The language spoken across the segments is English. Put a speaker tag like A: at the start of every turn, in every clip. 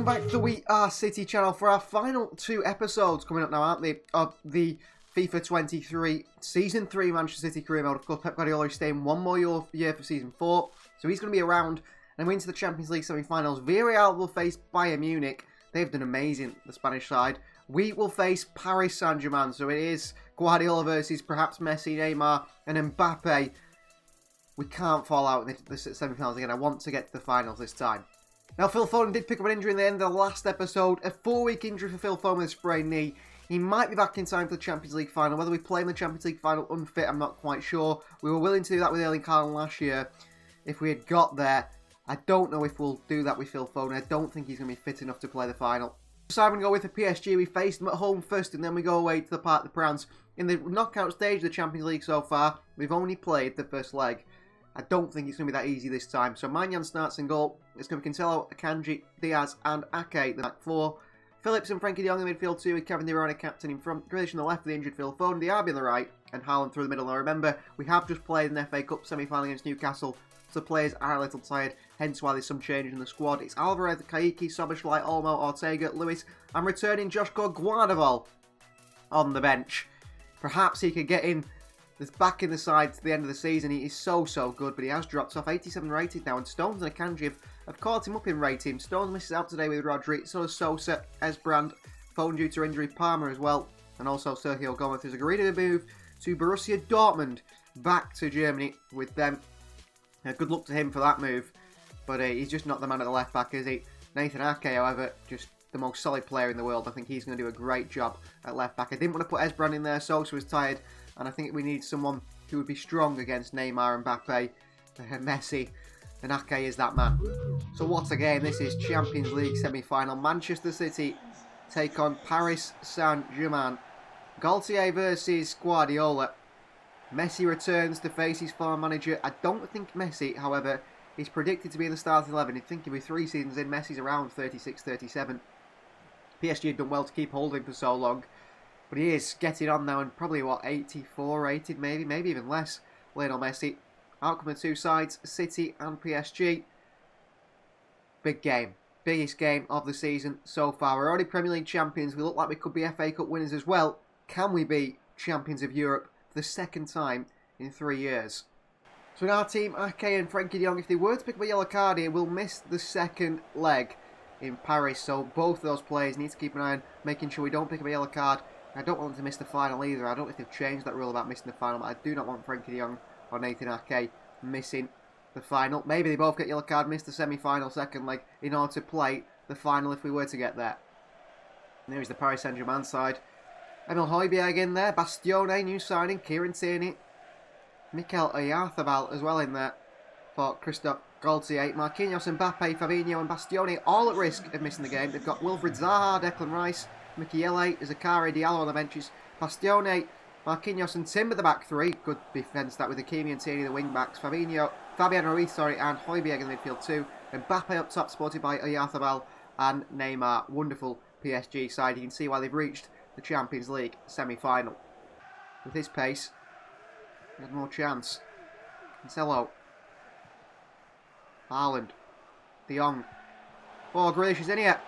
A: back to the We Are City channel for our final two episodes coming up now, aren't they, of the FIFA 23 Season 3 Manchester City career mode. Of course, Pep Guardiola is staying one more year for Season 4, so he's going to be around. And we're into the Champions League semi-finals. Villarreal will face Bayern Munich. They've done amazing, the Spanish side. We will face Paris Saint-Germain, so it is Guardiola versus perhaps Messi, Neymar and Mbappe. We can't fall out in the semi-finals again. I want to get to the finals this time. Now, Phil Foden did pick up an injury in the end of the last episode. A 4-week injury for Phil Foden with a sprained knee. He might be back in time for the Champions League final. Whether we play in the Champions League final unfit, I'm not quite sure. We were willing to do that with Erling Haaland last year if we had got there. I don't know if we'll do that with Phil Foden. I don't think he's going to be fit enough to play the final. So I'm going to go with the PSG. We faced them at home first and then we go away to the Parc des Princes. In the knockout stage of the Champions League so far, we've only played the first leg. I don't think it's going to be that easy this time. So Maignan starts in goal. It's going to be Cancelo, Akanji, Diaz and Ake, the back four. Phillips and Frenkie de Jong in the midfield two, with Kevin De Bruyne captain in front. Grealish on the left with the injured Phil Foden, Diaby on the right, and Haaland through the middle. Now remember, we have just played an FA Cup semi-final against Newcastle, so players are a little tired, hence why there's some change in the squad. It's Alvarez, Kaiki, Soboslai, Olmo, Ortega, Lewis, and returning Joshua Guardiola on the bench. Perhaps he could get in this back in the side to the end of the season. He is so good, but he has dropped off. 87 rated now, and Stones and Akanji have caught him up in rating. Stones misses out today with Rodri, so does Sosa, Esbrand, Foden due to injury, Palmer as well, and also Sergio Gomez. There's agreed to move to Borussia Dortmund, back to Germany with them. Good luck to him for that move, but he's just not the man at the left back, is he? Nathan Ake, however, just the most solid player in the world. I think he's going to do a great job at left back. I didn't want to put Esbrand in there. Sosa was tired, and I think we need someone who would be strong against Neymar, Mbappe, Messi, and Ake is that man. So what a game. This is Champions League semi-final. Manchester City take on Paris Saint-Germain. Galtier versus Guardiola. Messi returns to face his former manager. I don't think Messi, however, is predicted to be in the starting 11. I think he'll be 3 seasons in. Messi's around 36, 37. PSG have done well to keep holding for so long. But he is getting on now and probably, what, 84 rated, maybe even less. Lionel Messi. Outcome of two sides, City and PSG. Big game. Biggest game of the season so far. We're already Premier League champions. We look like we could be FA Cup winners as well. Can we be champions of Europe for the second time in 3 years? So in our team, Ake and Frenkie de Jong, if they were to pick up a yellow card here, will miss the second leg in Paris. So both of those players need to keep an eye on making sure we don't pick up a yellow card. I don't want them to miss the final either. I don't know if they've changed that rule about missing the final, but I do not want Frenkie de Jong or Nathan Ake missing the final. Maybe they both get yellow card, miss the semi-final second leg in order to play the final if we were to get there. And here's the Paris Saint-Germain side. Emil Højbjerg in there, Bastione, new signing, Kieran Tierney, Mikel Oyarzabal as well in there for Christophe Galtier. Marquinhos, Mbappe, Fabinho and Bastione all at risk of missing the game. They've got Wilfried Zaha, Declan Rice, Michele, Zakari, Diallo on the benches. Bastione, Marquinhos and Tim at the back three. Good defence that with Hakimi and Tierney the wing backs. Fabian Ruiz, and Højbjerg in the midfield too. Mbappe up top, supported by Oyarzabal and Neymar. Wonderful PSG side. You can see why they've reached the Champions League semi-final. With his pace, he had more chance. Cancelo, Haaland, De Jong. Oh, Grealish is in here.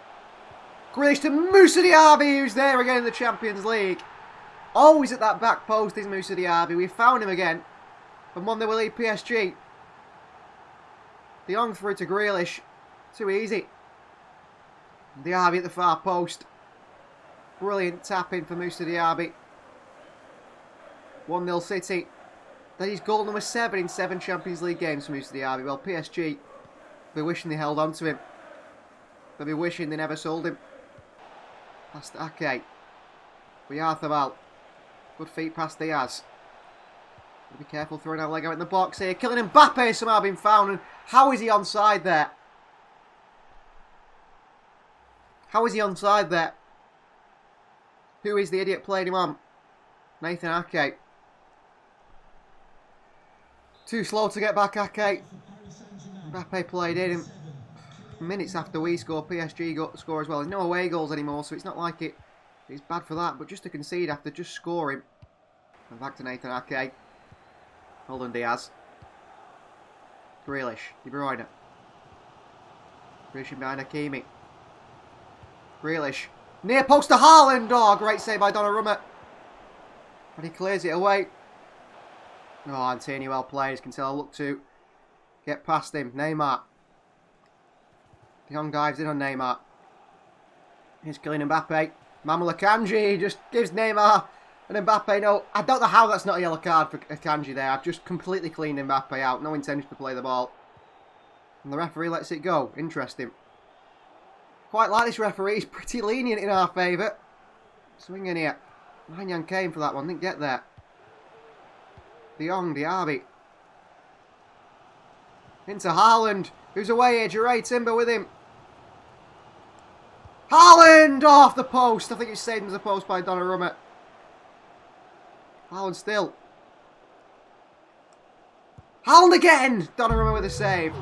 A: Grealish to Moussa Diaby, who's there again in the Champions League. Always at that back post is Moussa Diaby. We found him again. And one that will lead PSG. De Jong through to Grealish. Too easy. Diaby at the far post. Brilliant tap-in for Moussa Diaby. 1-0 City. That is goal number 7 in 7 Champions League games for Moussa Diaby. Well, PSG, they're wishing they held on to him. They'll be wishing they never sold him. Past Ake. Oyarzabal. Good feet past Diaz. Be careful throwing our leg out in the box here. Kylian Mbappe somehow been found. And how is he onside there? How is he onside there? Who is the idiot playing him on? Nathan Ake. Too slow to get back, Ake. Mbappe played in. Minutes after we score, PSG score as well. There's no away goals anymore, so it's not like it's bad for that. But just to concede after just scoring. And back to Nathan Ake. Hold on, Diaz. Grealish. De Bruyne. Grealish behind Hakimi. Grealish. Near post to Haaland. Oh, great save by Donnarumma. And he clears it away. Oh, Antony well played. Cancelo look to get past him. Neymar. De Jong dives in on Neymar. He's killing Mbappe. Manuel Akanji just gives Neymar and Mbappe. No, I don't know how that's not a yellow card for Akanji there. I've just completely cleaned Mbappe out. No intention to play the ball. And the referee lets it go. Interesting. Quite like this referee. He's pretty lenient in our favour. Swing in here. Manyan came for that one. Didn't get there. De Jong, Diaby. Into Haaland. Who's away here? Jure Timber with him. Haaland off the post. I think it's saved into the post by Donnarumma. Haaland still. Haaland again. Donnarumma with a save.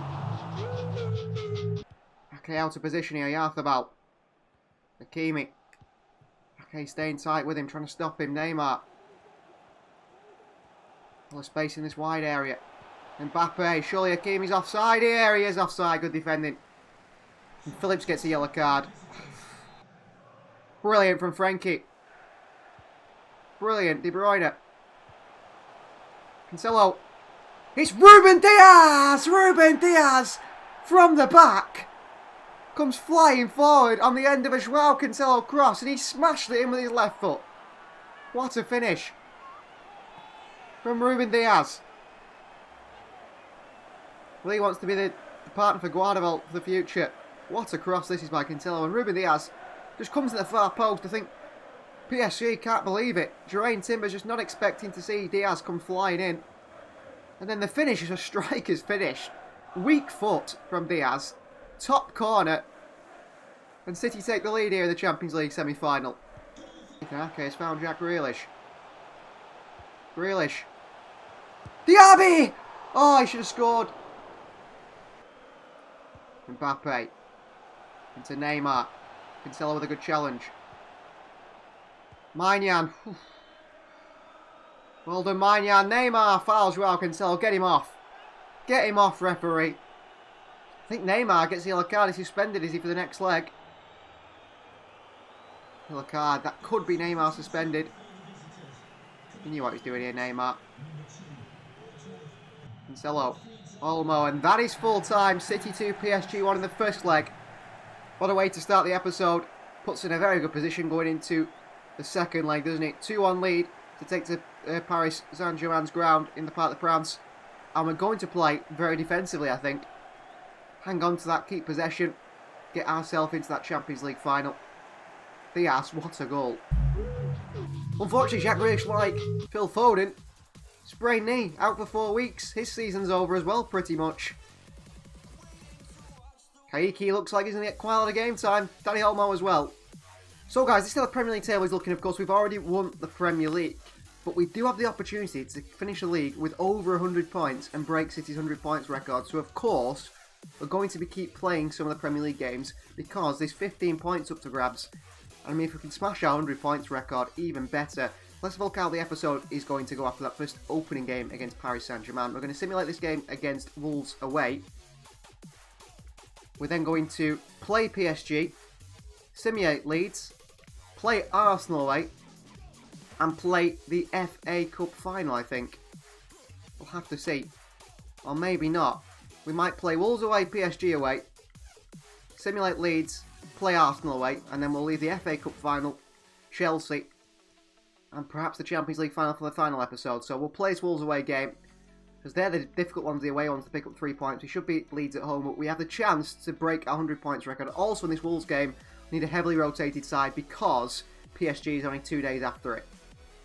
A: Okay, out of position here. Yarthabal. Hakimi. Okay, staying tight with him, trying to stop him. Neymar. All the space in this wide area. Mbappe. Surely Hakimi's offside here. He is offside. Good defending. And Phillips gets a yellow card. Brilliant from Frankie. Brilliant. De Bruyne. Cancelo. It's Ruben Diaz! Ruben Diaz! From the back. Comes flying forward on the end of a Joao Cancelo cross. And he smashed it in with his left foot. What a finish. From Ruben Diaz. Well, he wants to be the partner for Guardiola for the future. What a cross this is by Cancelo. And Ruben Diaz just comes to the far post. I think PSG can't believe it. Jure Timber's just not expecting to see Diaz come flying in. And then the finish is a striker's finish. Weak foot from Diaz. Top corner. And City take the lead here in the Champions League semi-final. Okay, has found Jack Grealish. Grealish. Diaby! Oh, he should have scored. Mbappe. Into Neymar. Cancelo with a good challenge. Maignan. Well done, Maignan. Neymar fouls Joao Cancelo. Get him off. Get him off, referee. I think Neymar gets the yellow card. He's suspended, is he, for the next leg? Yellow card. That could be Neymar suspended. He knew what he's doing here, Neymar. Cancelo. Olmo. And that is full time. City 2, PSG 1 in the first leg. What a way to start the episode. Puts in a very good position going into the second leg, doesn't it? 2-1 lead to take to Paris Saint-Germain's ground in the Parc des Princes. And we're going to play very defensively, I think. Hang on to that, keep possession. Get ourselves into that Champions League final. Diaz, what a goal. Unfortunately, Jack Grealish, like Phil Foden, sprained knee, out for 4 weeks. His season's over as well, pretty much. Kaiki looks like he's going to get quite a lot of game time. Danny Olmo as well. So guys, this is how the Premier League table is looking. Of course, we've already won the Premier League. But we do have the opportunity to finish the league with over 100 points and break City's 100 points record. So of course, we're going to keep playing some of the Premier League games because there's 15 points up to grabs. And I mean, if we can smash our 100 points record, even better. Let's look how the episode is going to go after that first opening game against Paris Saint-Germain. We're going to simulate this game against Wolves away. We're then going to play PSG, simulate Leeds, play Arsenal away, and play the FA Cup final, I think. We'll have to see. Or maybe not. We might play Wolves away, PSG away, simulate Leeds, play Arsenal away, and then we'll leave the FA Cup final, Chelsea, and perhaps the Champions League final for the final episode. So we'll play this Wolves away game, because they're the difficult ones, the away ones, to pick up 3 points. We should beat Leeds at home, but we have the chance to break our 100 points record. Also in this Wolves game, we need a heavily rotated side because PSG is only 2 days after it.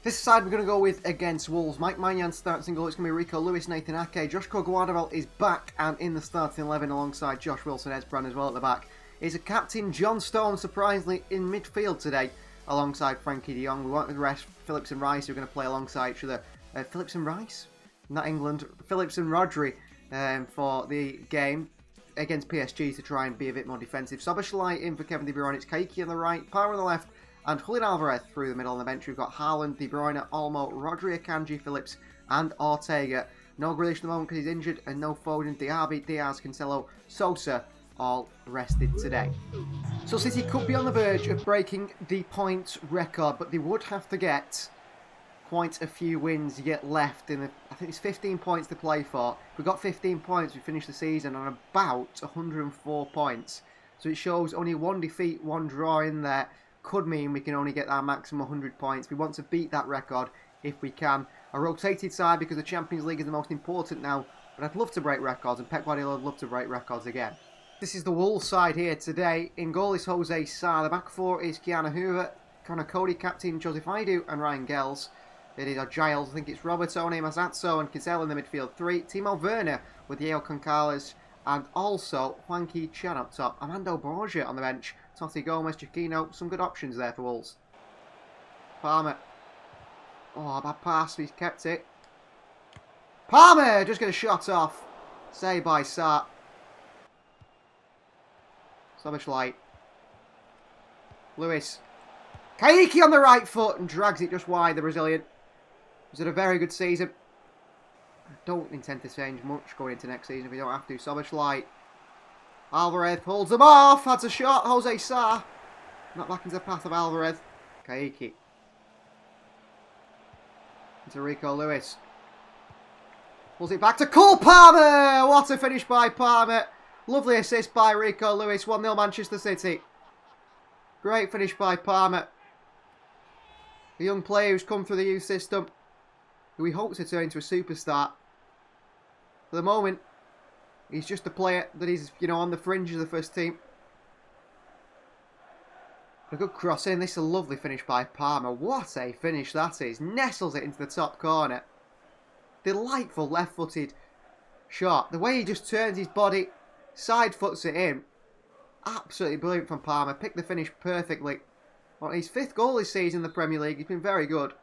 A: This side we're going to go with against Wolves. Mike Maignan starts in goal. It's going to be Rico Lewis, Nathan Ake. Joshua Guardiola is back and in the starting 11 alongside Josh Wilson, Esbrand as well at the back. Is a captain John Stone surprisingly in midfield today alongside Frankie de Jong. We won't rest Phillips and Rice who are going to play alongside each other. Phillips and Rice? Not England. Phillips and Rodri for the game against PSG to try and be a bit more defensive. Szoboszlai in for Kevin De Bruyne. It's Kaiki on the right, Parra on the left, and Julian Alvarez through the middle on the bench. We've got Haaland, De Bruyne, Olmo, Rodri, Akanji, Phillips, and Ortega. No Grealish at the moment because he's injured, and no Foden, Diaby, Diaz, Cancelo, Sosa all rested today. So City could be on the verge of breaking the points record, but they would have to get quite a few wins yet left. I think it's 15 points to play for. If we got 15 points, we finish the season on about 104 points. So it shows only one defeat, one draw in there could mean we can only get our maximum 100 points. We want to beat that record if we can. A rotated side because the Champions League is the most important now, but I'd love to break records, and Pep Guardiola would love to break records again. This is the Wolves side here today. In goal is Jose Sa. The back four is Keanu Hoover, Connor Cody, captain Joseph Idu, and Ryan Gels. It is Giles, I think it's Robertone, Mazazzo, and Kizell in the midfield three. Timo Werner with Yeo Concales, and also Juanqui Chan up top. Armando Borgia on the bench. Totti Gomez, Chiquino, some good options there for Wolves. Palmer. Oh, bad pass, he's kept it. Palmer just get a shot off. Saved by Sa. Soboslai. Lewis. Kaiki on the right foot and drags it just wide, the Brazilian. He's had a very good season. I don't intend to change much going into next season if we don't have to. Soboslai. Alvarez holds them off. That's a shot. Jose Sa. Not back into the path of Alvarez. Kaiki. Into Rico Lewis. Pulls it back to Cole Palmer. What a finish by Palmer. Lovely assist by Rico Lewis. 1-0 Manchester City. Great finish by Palmer. A young player who's come through the youth system, who he hopes to turn into a superstar. For the moment, he's just a player that is, on the fringe of the first team. A good cross in. This is a lovely finish by Palmer. What a finish that is. Nestles it into the top corner. Delightful left-footed shot. The way he just turns his body, side foots it in. Absolutely brilliant from Palmer. Picked the finish perfectly. On his 5th goal this season in the Premier League. He's been very good.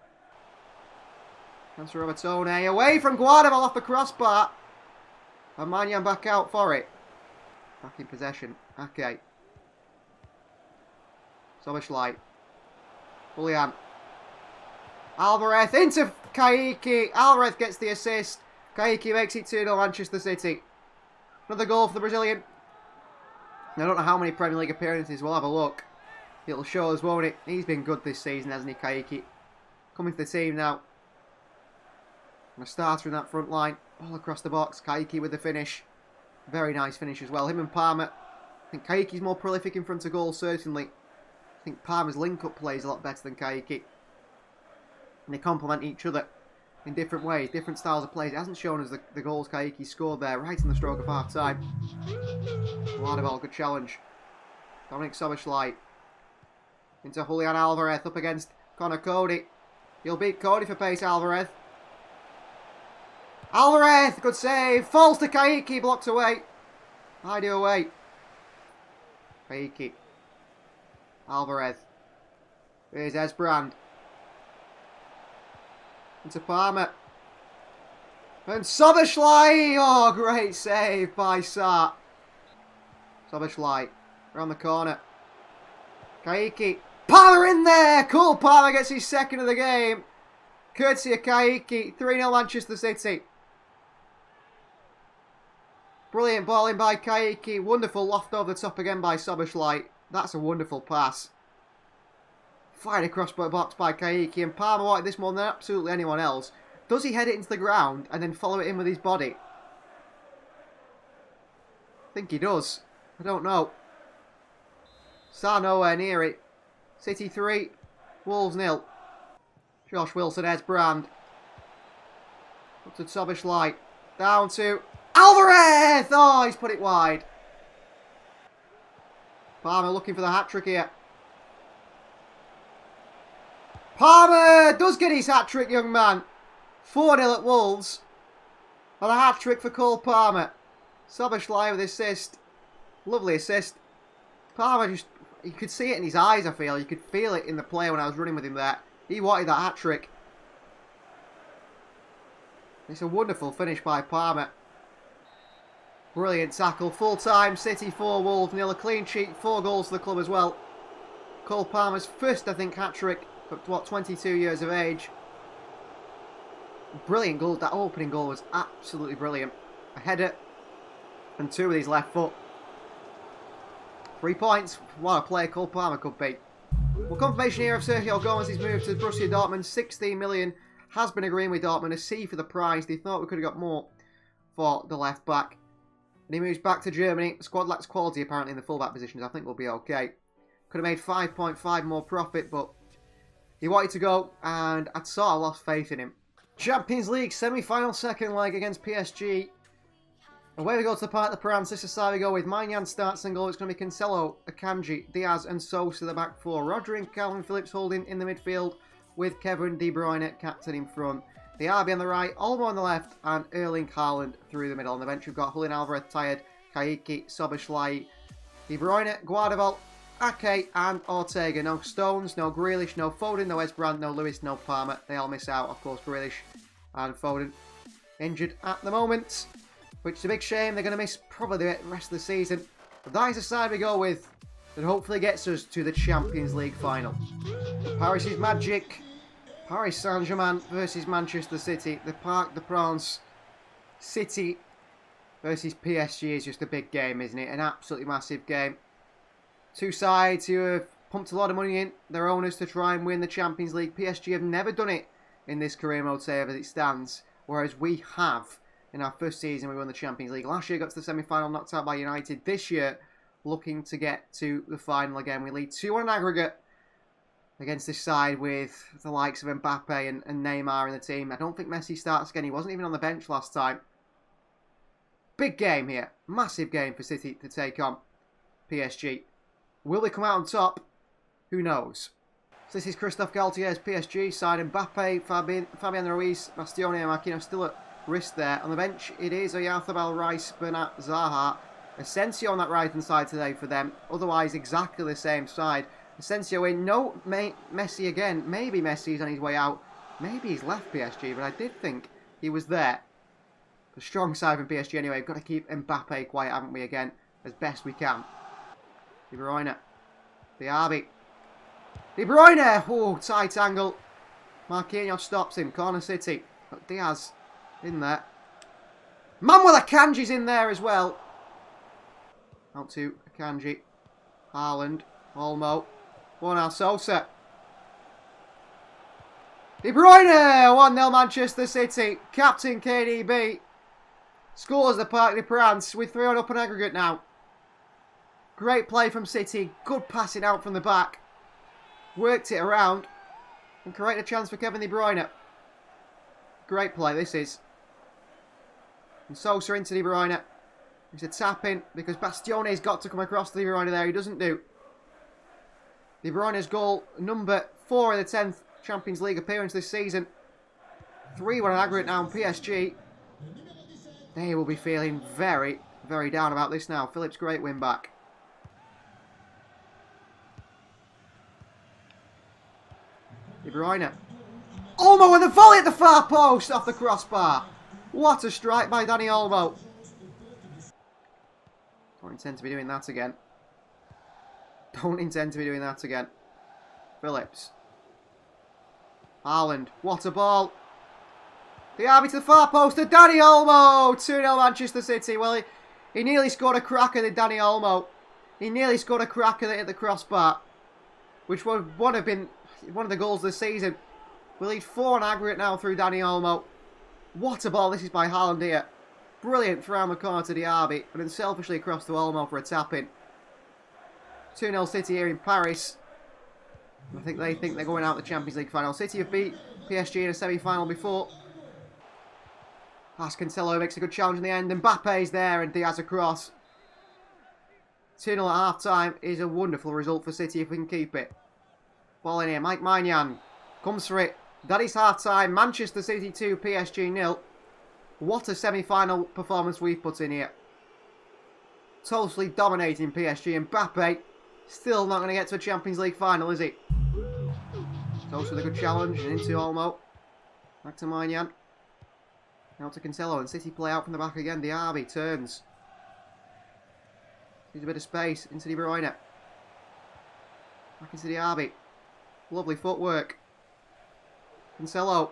A: Chance for Robertone. Away from Guardiola off the crossbar. And Manyan back out for it. Back in possession. Okay. Soboslai. Julian. Alvarez into Kaiki. Alvarez gets the assist. Kaiki makes it 2-0 Manchester City. Another goal for the Brazilian. I don't know how many Premier League appearances. We'll have a look. It'll show us, won't it? He's been good this season, hasn't he, Kaiki? Coming to the team now. And a starter in that front line. All across the box. Kaiki with the finish. Very nice finish as well. Him and Palmer. I think Kaiki's more prolific in front of goal, certainly. I think Palmer's link-up play is a lot better than Kaiki. And they complement each other in different ways, different styles of play. It hasn't shown us the goals Kaiki scored there, right in the stroke of half-time. Guardiola, good challenge. Dominic Soboslai. Into Julian Alvarez, up against Connor Cody. He'll beat Cody for pace, Alvarez. Alvarez, good save. Falls to Kaiki, blocked away. Idu away. Kaiki. Alvarez. Here's Esbrand. Into Palmer. And Soboslai. Oh, great save by Sa. Soboslai. Around the corner. Kaiki. Palmer in there. Cool. Palmer gets his 2nd of the game. Courtesy of Kaiki. 3-0 Manchester City. Brilliant ball in by Kaiki. Wonderful loft over the top again by Soboslai. That's a wonderful pass. Fired across the box by Kaiki. And Palmer wanted this more than absolutely anyone else. Does he head it into the ground and then follow it in with his body? I think he does. I don't know. Sa nowhere near it. City 3. Wolves 0. Josh Wilson, Esbrand. Up to Soboslai. Down to Alvarez! Oh, he's put it wide. Palmer looking for the hat-trick here. Palmer does get his hat-trick, young man. 4-0 at Wolves. And a hat-trick for Cole Palmer. Soboslai with assist. Lovely assist. Palmer just, you could see it in his eyes, I feel. You could feel it in the play when I was running with him there. He wanted that hat-trick. It's a wonderful finish by Palmer. Brilliant tackle. Full time. City 4, Wolves 0. A clean sheet. 4 goals for the club as well. Cole Palmer's first, I think, hat-trick at, 22 years of age. Brilliant goal. That opening goal was absolutely brilliant. A header and 2 with his left foot. 3 points. What a player Cole Palmer could be. Well, confirmation here of Sergio Gomez's move to Borussia Dortmund. 16 million has been agreed with Dortmund. A C for the price. They thought we could have got more for the left back. And he moves back to Germany. The squad lacks quality apparently in the fullback positions. I think we'll be okay. Could have made 5.5 more profit, but he wanted to go, and I'd sort of lost faith in him. Champions League semi-final second leg against PSG. Away we go to the Parc des Princes. This is how we go with Maignan starts and goal. It's going to be Cancelo, Akanji, Diaz and Sosa the back four. Rodri and Calvin Phillips holding in the midfield with Kevin De Bruyne captain in front. The RB on the right, Olmo on the left and Erling Haaland through the middle. On the bench we've got Julian Alvarez tired, Kaiki, Soboslai, De Bruyne, Guardiola, Ake and Ortega. No Stones, no Grealish, no Foden, no Esbrand, no Lewis, no Palmer. They all miss out, of course, Grealish and Foden injured at the moment, which is a big shame. They're going to miss probably the rest of the season. But that is the side we go with that hopefully gets us to the Champions League final. Paris' Magic, Paris Saint-Germain versus Manchester City. The Parc des Princes. City versus PSG is just a big game, isn't it? An absolutely massive game. Two sides who have pumped a lot of money in their owners to try and win the Champions League. PSG have never done it in this career mode save as it stands, whereas we have. In our first season, we won the Champions League. Last year, got to the semi-final, knocked out by United. This year, looking to get to the final again. We lead 2-1 in aggregate against this side with the likes of MBAPPE and Neymar in the team. I don't think Messi starts again. He wasn't even on the bench last time. Big game here. Massive game for City to take on PSG. Will they come out on top? Who knows? So this is Christophe Galtier's PSG side. MBAPPE, Fabian Ruiz, Bastione and Marquinhos still at risk there. On the bench, it is Oyarzabal, Rice, Bernat, Zaha. Asensio on that right-hand side today for them. Otherwise, exactly the same side. Asensio in. No Messi again. Maybe Messi's on his way out. Maybe he's left PSG, but I did think he was there. A strong side from PSG anyway. We've got to keep MBAPPE quiet, haven't we, again, as best we can. De Bruyne. Diaby. De Bruyne! Oh, tight angle. Marquinhos stops him. Corner City. Got Diaz in there. Manuel Akanji's in there as well. Out to Akanji. Haaland. Olmo. Borna Sosa. De Bruyne! 1-0 Manchester City. Captain KDB scores the Parc des Princes with 3-1 up on aggregate now. Great play from City. Good passing out from the back. Worked it around and created a chance for Kevin De Bruyne. Great play this is. And Sosa into De Bruyne. It's a tap in because Bastione's got to come across to De Bruyne there. He doesn't do. De Bruyne's goal number 4 in the 10th Champions League appearance this season. 3-1 aggregate now on PSG. They will be feeling very, very down about this now. Phillips, great win back. De Bruyne. Olmo with the volley at the far post off the crossbar. What a strike by Dani Olmo. Don't intend to be doing that again. Don't intend to be doing that again. Phillips. Haaland. What a ball. The RB to the far post to Dani Olmo. 2-0 Manchester City. Well, he nearly scored a cracker than Dani Olmo. He nearly scored a cracker that hit the crossbar, which would have been one of the goals of the season. We lead 4 on aggregate now through Dani Olmo. What a ball this is by Haaland here. Brilliant throw around the corner to Diaby, and then selfishly across to Olmo for a tap-in. 2-0 City here in Paris. I think they think they're going out the Champions League final. City have beat PSG in a semi-final before. Pass Cancelo makes a good challenge in the end. Mbappe's there and Diaz across. 2-0 at half-time is a wonderful result for City if we can keep it. Ball in here. Mike Maignan comes for it. That is half-time. Manchester City 2, PSG 0. What a semi-final performance we've put in here. Totally dominating PSG. Mbappe still not going to get to a Champions League final, is he? Toast with a good challenge and into Olmo. Back to Maignan. Now to Cancelo and City play out from the back again. Diaby turns. Needs a bit of space into De Bruyne. Back into Diaby. Lovely footwork. Cancelo.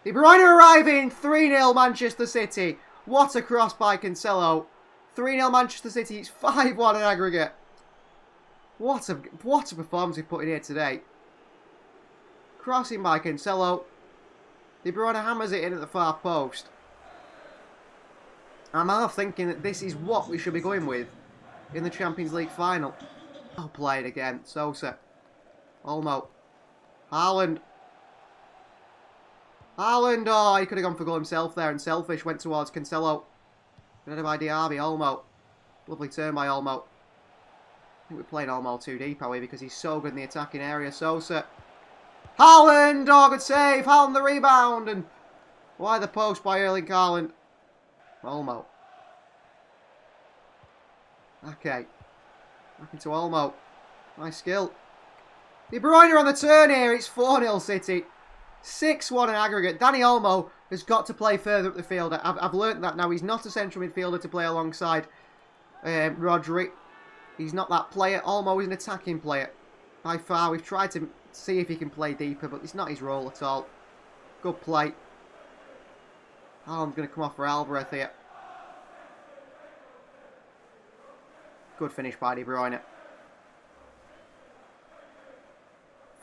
A: De Bruyne arriving. 3-0 Manchester City. What a cross by Cancelo. 3-0 Manchester City. It's 5-1 in aggregate. What a performance we put in here today. Crossing by Cancelo. De Bruyne hammers it in at the far post. I'm half thinking that this is what we should be going with in the Champions League final. Oh, played again. Sosa. Olmo. Haaland. Haaland. Oh, he could have gone for goal himself there and selfish. Went towards Cancelo. Headed by Diaby. Olmo. Lovely turn by Olmo. I think we're playing Olmo too deep, are we? Because he's so good in the attacking area. Sosa. Haaland! Oh, good save. Haaland the rebound. And why the post by Erling Haaland? Olmo. Okay. Back into Olmo. Nice skill. De Bruyne on the turn here. It's 4-0 City. 6-1 in aggregate. Dani Olmo has got to play further up the field. I've learnt that now. He's not a central midfielder to play alongside Rodri. He's not that player. Olmo is an attacking player. By far, we've tried to see if he can play deeper, but it's not his role at all. Good play. Haaland's going to come off for Alvarez here. Good finish by De Bruyne.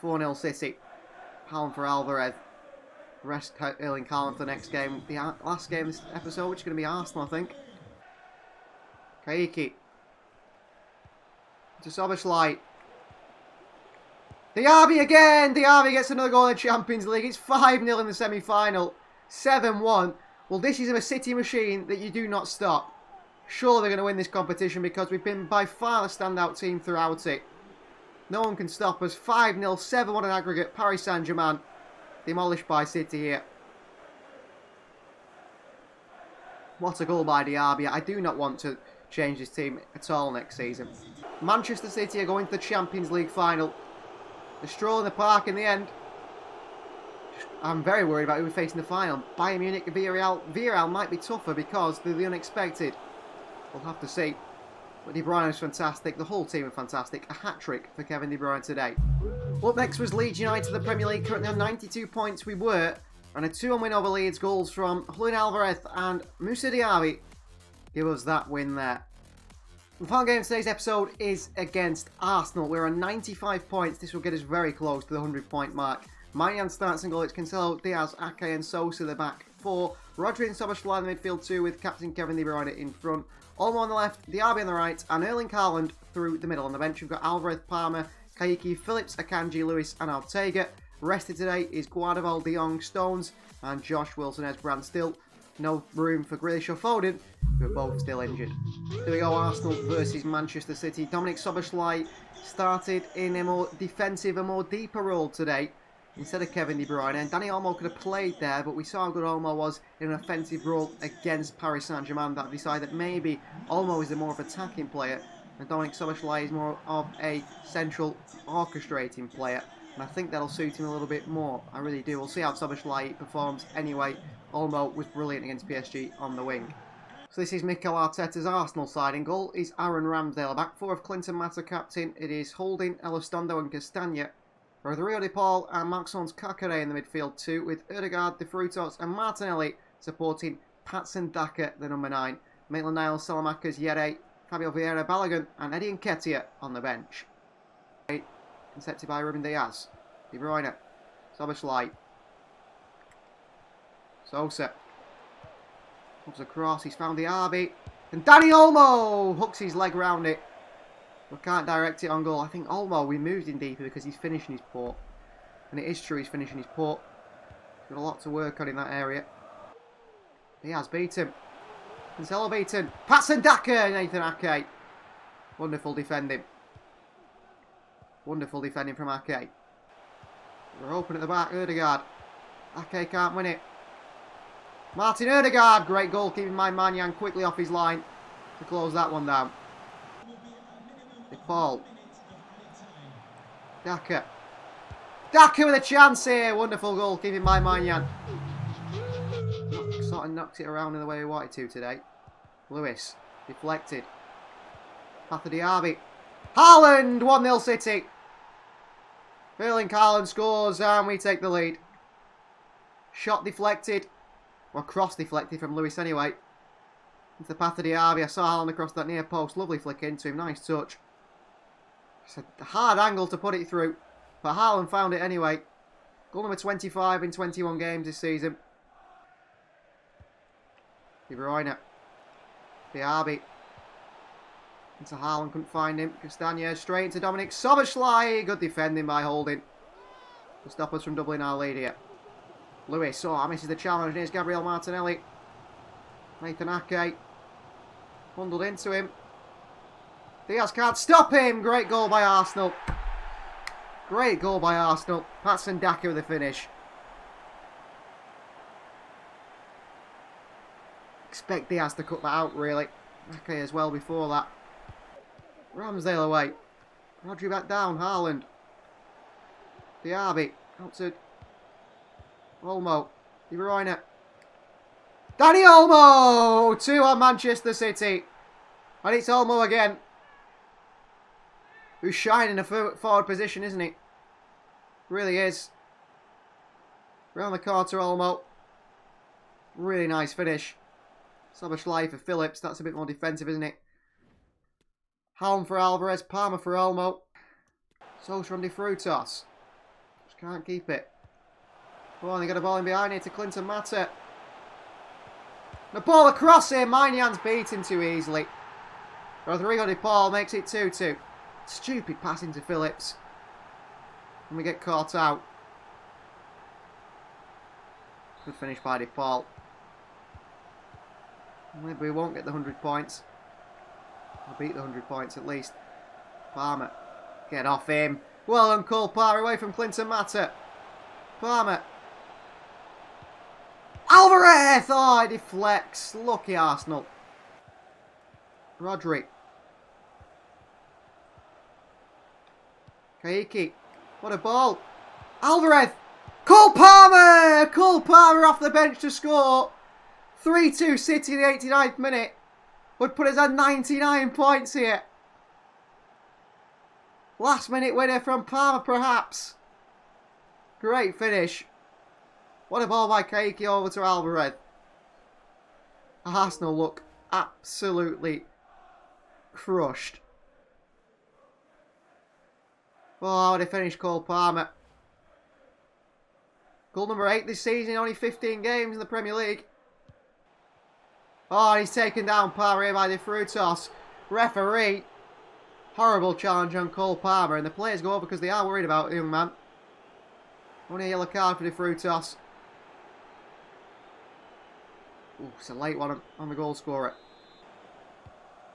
A: 4-0 City. Haaland for Alvarez. Rest Erling Haaland for the next game. The last game of this episode, which is going to be Arsenal, I think. Kaiki. To Szoboszlai. Diaby again! Diaby gets another goal in the Champions League. It's 5-0 in the semi-final. 7-1. Well, this is a City machine that you do not stop. Surely they're going to win this competition because we've been by far the standout team throughout it. No one can stop us. 5-0, 7-1 in aggregate. Paris Saint-Germain demolished by City here. What a goal by Diaby. I do not want to change this team at all next season. Manchester City are going to the Champions League final. A stroll in the park in the end. I'm very worried about who we're facing in the final. Bayern Munich and Villarreal. Villarreal might be tougher because they're the unexpected. We'll have to see. But De Bruyne is fantastic. The whole team are fantastic. A hat-trick for Kevin De Bruyne today. Up next was Leeds United, the Premier League, currently on 92 points. We were on a 2-1 win over Leeds. Goals from Julian Alvarez and Moussa Diaby give us that win there. The final game of today's episode is against Arsenal. We're on 95 points. This will get us very close to the 100-point mark. Maignan starts and goal. It's Cancelo, Diaz, Ake and Sosa the back four. Rodri and Szoboszlai in the midfield two with captain Kevin De Bruyne in front. Olmo on the left, Diaby on the right and Erling Haaland through the middle. On the bench we've got Alvarez, Palmer, Kaiki, Phillips, Akanji, Lewis and Ortega. Rested today is Guardiola, De Jong, Stones and Josh Wilson-Esbrand still. No room for Grealish or Foden, who are both still injured. Here we go, Arsenal versus Manchester City. Dominic Szoboszlai started in a more defensive, a more deeper role today instead of Kevin De Bruyne. And Dani Olmo could have played there, but we saw how good Olmo was in an offensive role against Paris Saint-Germain. That decided that maybe Olmo is the more of attacking player and Dominic Szoboszlai is more of a central orchestrating player. And I think that'll suit him a little bit more. I really do. We'll see how Szoboszlai performs anyway. Olmo was brilliant against PSG on the wing. So this is Mikel Arteta's Arsenal side. In goal is Aaron Ramsdale. Back four of Clinton Mata captain. It is Holding, Elizondo and Castagna. Rodrigo de Paul and Maxence Kakare in the midfield two, with Odegaard, De Frutos and Martinelli supporting Patson Daka, the number 9. Maitland-Niles, Salamakers, Yere, Fabio Vieira, Balogun and Eddie Nketiah on the bench. Intercepted by Ruben Diaz. De Bruyne. Szoboszlai. Sosa. Comes across, he's found Diaby. And Dani Olmo hooks his leg round it. We can't direct it on goal. I think Olmo, we moved in deeper because he's finishing his port. And it is true he's finishing his port. He's got a lot to work on in that area. He has beaten. Cancelo beaten. Patson Daka, Nathan Ake. Wonderful defending. Wonderful defending from Ake. We're open at the back, Odegaard. Ake can't win it. Martin Odegaard, great goal, keeping my Maignan quickly off his line to close that one down. De Paul. Daka. Daka with a chance here. Wonderful goal, keeping my Maignan. Sort of knocks it around in the way we wanted to today. Lewis. Deflected. Path of Diaby. Haaland! 1-0 City. Erling Haaland scores and we take the lead. Shot deflected. Well, cross deflected from Lewis anyway. Into the path of Diaby. I saw Haaland across that near post. Lovely flick into him. Nice touch. It's a hard angle to put it through. But Haaland found it anyway. Goal number 25 in 21 games this season. De Bruyne. Diaby. Into Haaland, couldn't find him. Castagna straight into Dominic Szoboszlai. Good defending by Holding. To stop us from doubling our lead here. Lewis, misses the challenge. Here's Gabriel Martinelli. Nathan Ake. Bundled into him. Diaz can't stop him. Great goal by Arsenal. Great goal by Arsenal. Patson Daka with the finish. Expect Diaz to cut that out, really. Ake as well before that. Ramsdale away. Rodri back down. Haaland. Diaby. Out to Olmo. De Bruyne. Danny Olmo! 2 on Manchester City. And it's Olmo again. Who's shining in a forward position, isn't he? Really is. Round the corner to Olmo. Really nice finish. Szoboszlai for Phillips. That's a bit more defensive, isn't it? Haaland for Alvarez. Palmer for Olmo. Sosa from De Frutos. Just can't keep it. Oh, and they got a ball in behind here to Clinton Mata. The ball across here. Maignan beat him too easily. Rodrigo De Paul makes it 2-2. Stupid pass into Phillips. And we get caught out. Good finish by De Paul. Maybe we won't get the 100 points. I'll beat the 100 points at least. Palmer. Get off him. Well done, Cole Palmer, away from Clinton Mata. Palmer. Alvarez! Oh, it deflects. Lucky Arsenal. Rodri. Kaiki. What a ball. Alvarez. Cole Palmer! Cole Palmer off the bench to score. 3-2 City in the 89th minute. Would put us at 99 points here. Last minute winner from Palmer perhaps. Great finish. What a ball by Kaiki over to Alvarez. Arsenal look absolutely crushed. Oh, what a finish, Cole Palmer. Goal number 8 this season, only 15 games in the Premier League. Oh, he's taken down Palmer here by De Frutos. Referee. Horrible challenge on Cole Palmer, and the players go over because they are worried about the young man. Only a yellow card for De Frutos. Ooh, it's a late one on the goal scorer.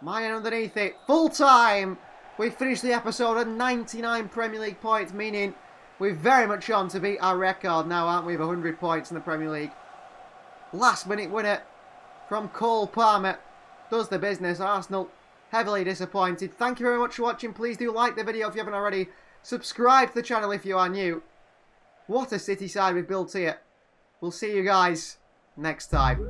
A: Mayan underneath it. Full time. We finished the episode at 99 Premier League points, meaning we're very much on to beat our record now, aren't we? With 100 points in the Premier League. Last minute winner from Cole Palmer does the business. Arsenal heavily disappointed. Thank you very much for watching. Please do like the video if you haven't already. Subscribe to the channel if you are new. What a City side we've built here. We'll see you guys next time.